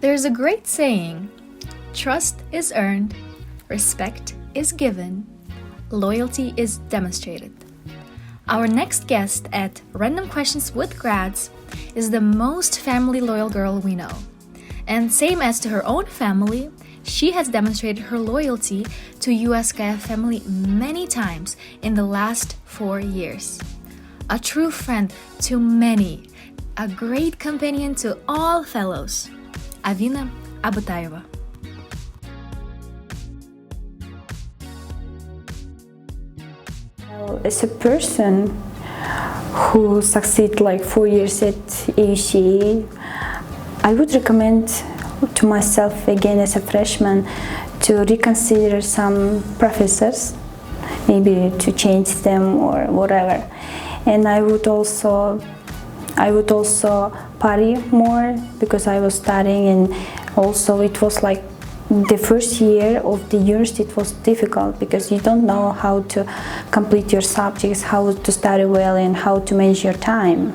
There's a great saying, trust is earned, respect is given, loyalty is demonstrated. Our next guest at Random Questions with Grads is the most family loyal girl we know. And same as to her own family, she has demonstrated her loyalty to U.S CAEF family many times in the last 4 years. A true friend to many, a great companion to all fellows. Avina Abytaeva. As a person who succeeded like 4 years at AUCA, I would recommend to myself again as a freshman to reconsider some professors, maybe to change them or whatever. And I would also party more because I was studying, and also it was like the first year of the university. It was difficult because you don't know how to complete your subjects, how to study well, and how to manage your time.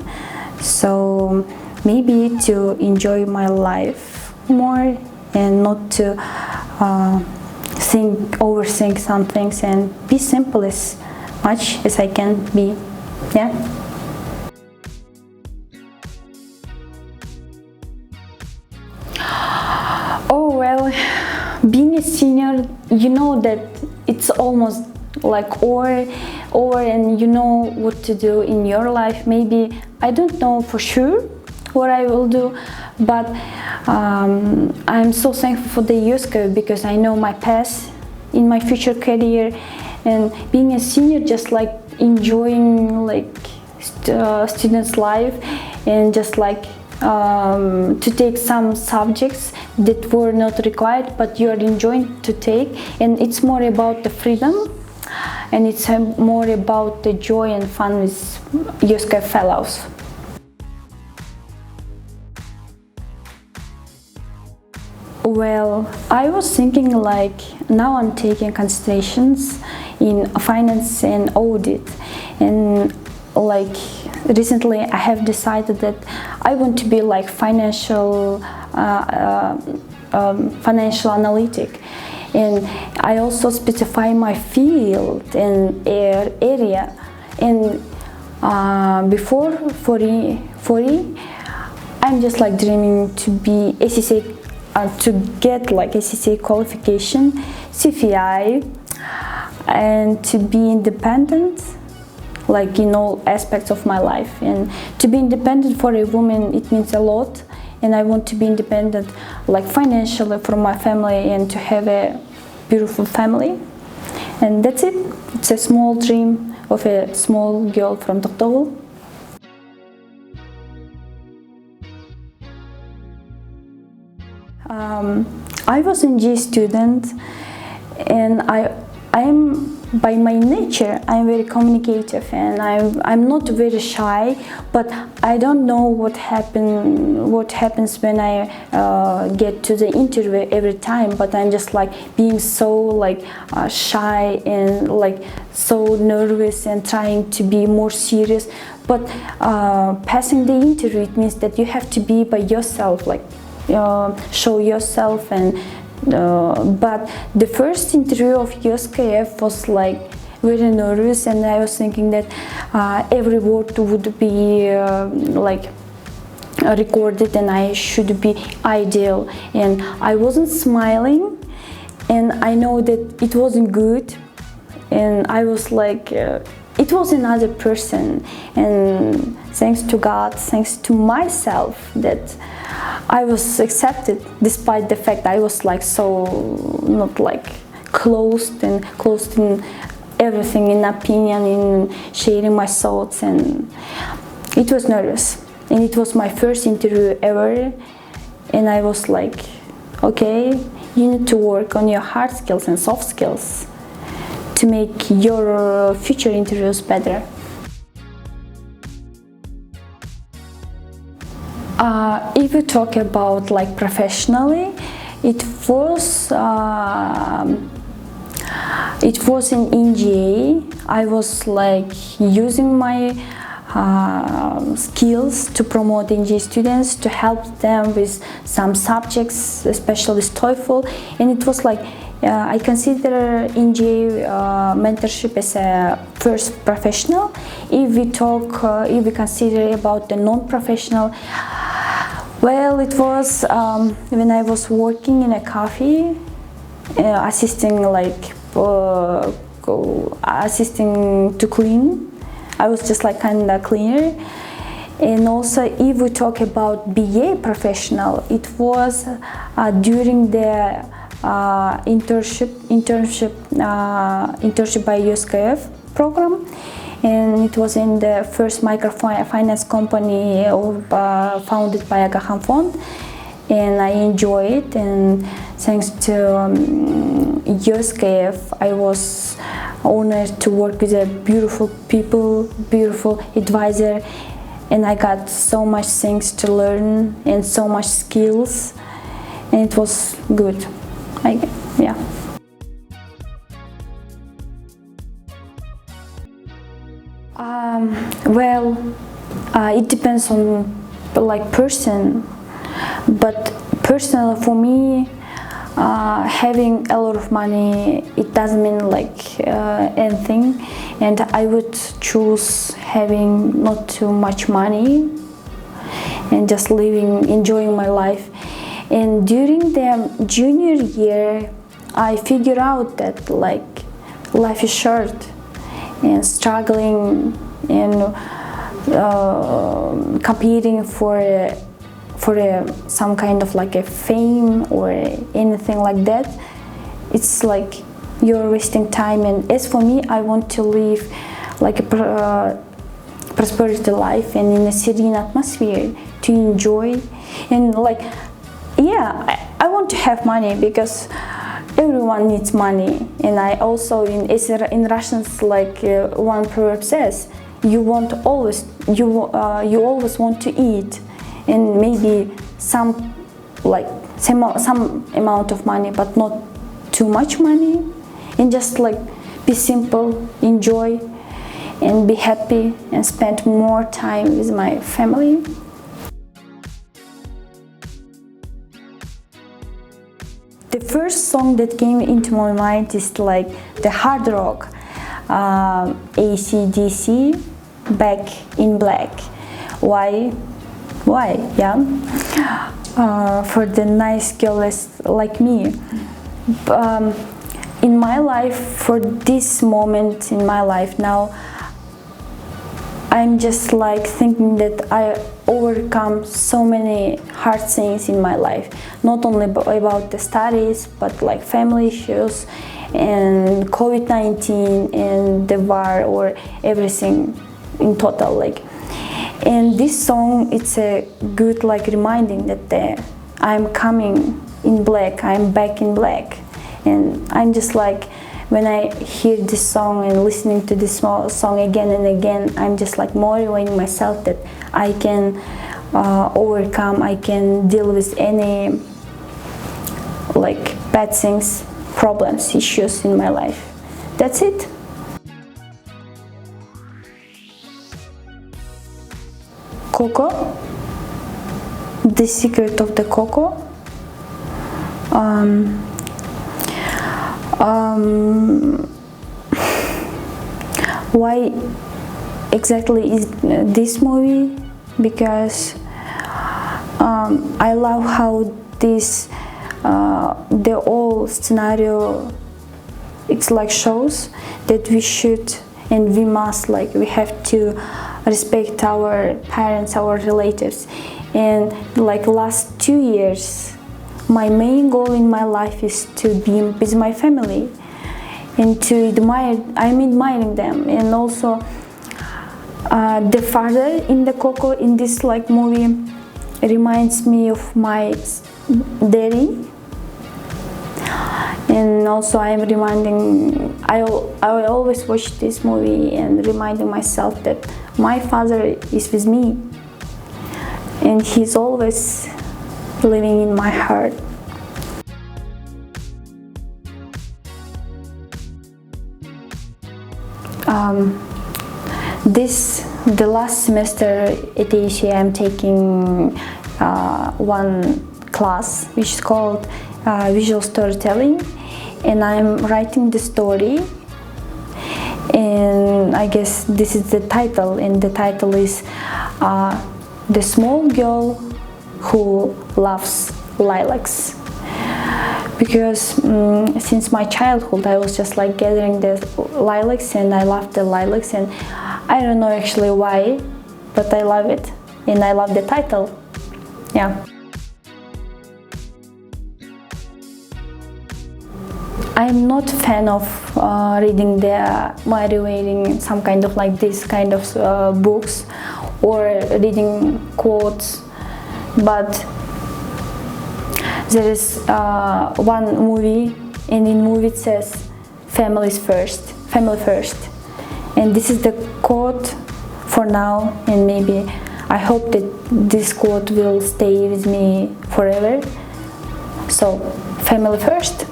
So maybe to enjoy my life more and not to overthink some things, and be simple as much as I can be. Yeah. Oh well, being a senior, you know that it's almost like over and you know what to do in your life. Maybe I don't know for sure what I will do, but I'm so thankful for the U.S CAEF because I know my path in my future career, and being a senior just like enjoying like student's life, and just like to take some subjects that were not required but you are enjoying to take, and it's more about the freedom, and it's more about the joy and fun with U.S CAEF fellows. Well, I was thinking like now I'm taking concentrations in finance and audit, and like recently I have decided that I want to be like financial analytic, and I also specify my field and area. And before 40 I'm just like dreaming to be ACCA, to get like ACCA qualification, CFI, and to be independent like in all aspects of my life. And to be independent for a woman, it means a lot, and I want to be independent like financially from my family and to have a beautiful family. And that's it. It's a small dream of a small girl from Toktogul. I was a G student, and I am by my nature I'm very communicative, and I'm not very shy, but I don't know what happens when I get to the interview every time, but I'm just like being so like shy and like so nervous and trying to be more serious. But passing the interview, it means that you have to be by yourself, like show yourself. And but the first interview of U.S CAEF was like very nervous, and I was thinking that every word would be like recorded and I should be ideal, and I wasn't smiling, and I know that it wasn't good, and I was like it was another person. And thanks to God, thanks to myself, that I was accepted, despite the fact I was like so not like closed in everything, in opinion, in sharing my thoughts, and it was nervous. And it was my first interview ever, and I was like, okay, you need to work on your hard skills and soft skills to make your future interviews better. If we talk about like professionally, it was in NGA. I was like using my skills to promote NG students, to help them with some subjects, especially with TOEFL. And it was like I consider NG mentorship as a first professional. If we consider about the non-professional, well, it was when I was working in a cafe, assisting to clean. I was just like kind of cleaner. And also, if we talk about BA professional, it was during the internship by U.S CAEF program, and it was in the first microfinance company founded by Aga Fund, and I enjoy it. And thanks to U.S CAEF, I was honored to work with a beautiful people, beautiful advisor, and I got so much things to learn and so much skills, and it was good. Yeah. Well, it depends on person, but personally for me, having a lot of money, it doesn't mean anything, and I would choose having not too much money and just enjoying my life. And during the junior year, I figured out that life is short, and struggling and competing for some kind of a fame or anything like that, it's like you're wasting time. And as for me, I want to live a prosperity life and in a serene atmosphere to enjoy. And yeah, I want to have money because everyone needs money. And I also in Russians one proverb says, you always want to eat, and maybe some amount of money, but not too much money, and just be simple, enjoy, and be happy, and spend more time with my family. The first song that came into my mind is the hard rock, AC/DC, Back in Black. Why? Yeah, for the nice girls like me. In my life, for this moment in my life now, I'm just thinking that I overcome so many hard things in my life, not only about the studies, but family issues and COVID-19 and the war or everything in total. And this song, it's a good reminding that I'm coming in black, I'm back in black. And I'm just when I hear this song and listening to this song again and again, I'm just motivating myself that I can overcome, I can deal with any bad things, problems, issues in my life. That's it. Coco, The Secret of the Coco. Why exactly is this movie? Because I love how this the whole scenario shows that we should and we must we have to respect our parents, our relatives. And last 2 years, my main goal in my life is to be with my family and to I'm admiring them. And also the father in the Coco in this movie reminds me of my daddy. And also I always watch this movie and reminding myself that my father is with me and he's always living in my heart. The last semester at AUCA I'm taking one class which is called visual storytelling, and I'm writing the story, and I guess this is the title, and the title is The Small Girl Who Loves Lilacs. Because since my childhood I was just like gathering the lilacs, and I love the lilacs, and I don't know actually why, but I love it, and I love the title. Yeah. I'm not a fan of reading the motivating some kind of like this kind of books or reading quotes, but there is one movie, and in movie it says family first, and this is the quote for now, and maybe I hope that this quote will stay with me forever. So, family first.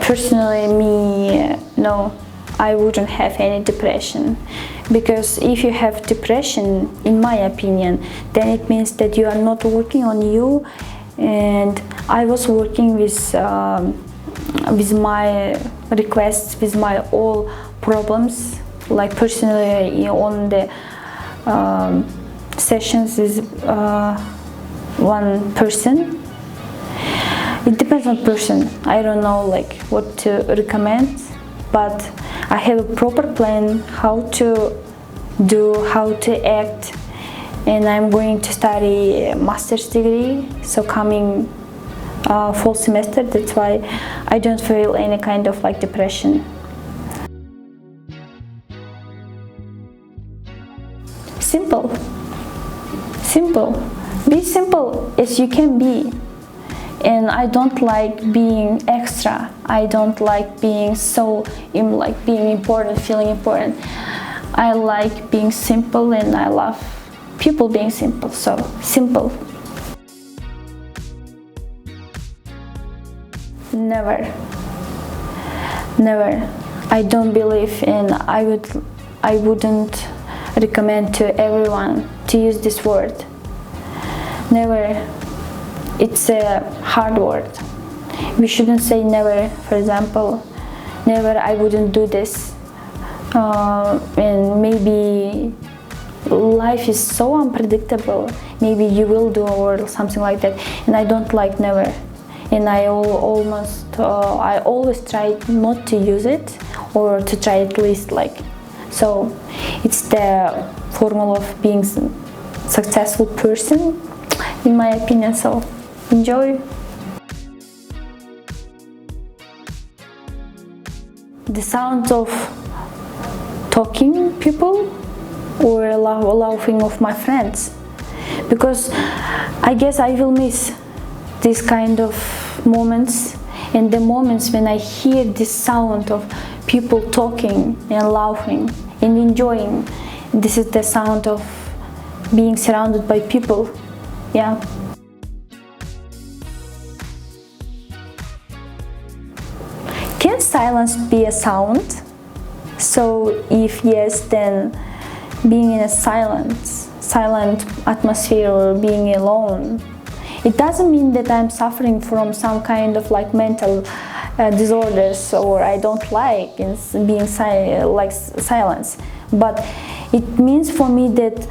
Personally, no, I wouldn't have any depression, because if you have depression, in my opinion, then it means that you are not working on you. And I was working with my requests, with my all problems, like personally on the sessions with one person. It depends on person. I don't know like what to recommend, but I have a proper plan how to do, how to act, and I'm going to study a master's degree, so coming fall semester. That's why I don't feel any kind of like depression. Simple. Be simple as you can be. And I don't like being extra. I don't like being so being important, feeling important. I like being simple, and I love people being simple. So simple. Never. I don't believe in. I wouldn't recommend to everyone to use this word. Never. It's a hard word. We shouldn't say never. For example, never, I wouldn't do this. And maybe life is so unpredictable. Maybe you will do or something like that. And I don't like never. And I always try not to use it, or to try at least like. So it's the formula of being a successful person, in my opinion. So. Enjoy. The sound of talking people or laughing of my friends, because I guess I will miss this kind of moments, and the moments when I hear this sound of people talking and laughing and enjoying. This is the sound of being surrounded by people. Yeah. Can silence be a sound? So if yes, then being in a silent atmosphere or being alone, it doesn't mean that I'm suffering from some kind of like mental disorders, or I don't like being silence, but it means for me that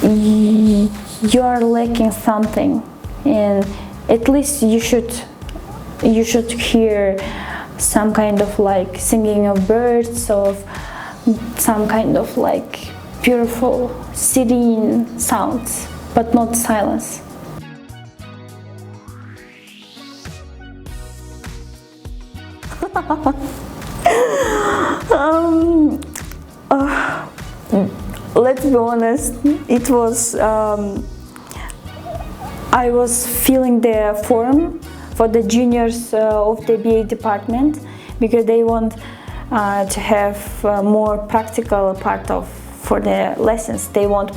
you are lacking something, and at least you should hear some kind of like singing of birds, or some kind of like beautiful serene sounds, but not silence. Let's be honest, it was I was filling the form for the juniors of the BA department, because they want to have more practical part for the lessons. They want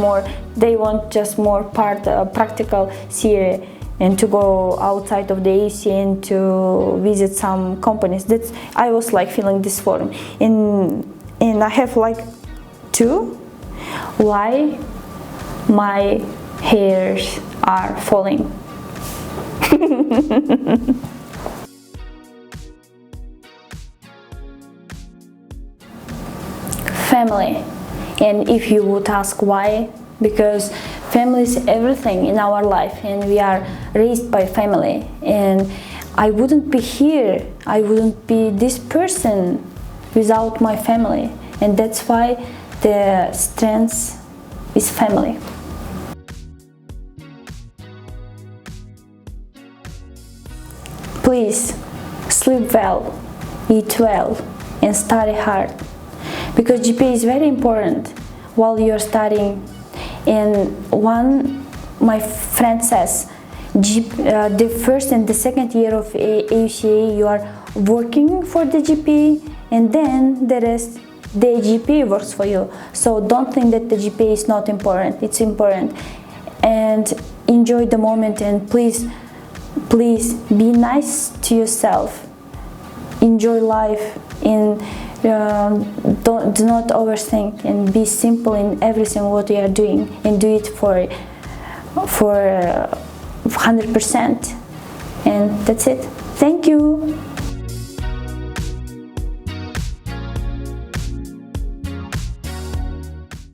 just more practical theory and to go outside of the AUCA and to visit some companies. I was like feeling this forum, and I have like two. Why my hairs are falling? Family. And if you would ask why, because family is everything in our life, and we are raised by family, and I wouldn't be here, I wouldn't be this person without my family, and that's why the strength is family. Please sleep well, eat well, and study hard, because GPA is very important while you're studying. And my friend says, the first and the second year of AUCA you are working for the GPA, and then the rest the GPA works for you. So don't think that the GPA is not important. It's important, and enjoy the moment, and please be nice to yourself. Enjoy life, and do not overthink, and be simple in everything what you are doing, and do it for 100%. And that's it. Thank you.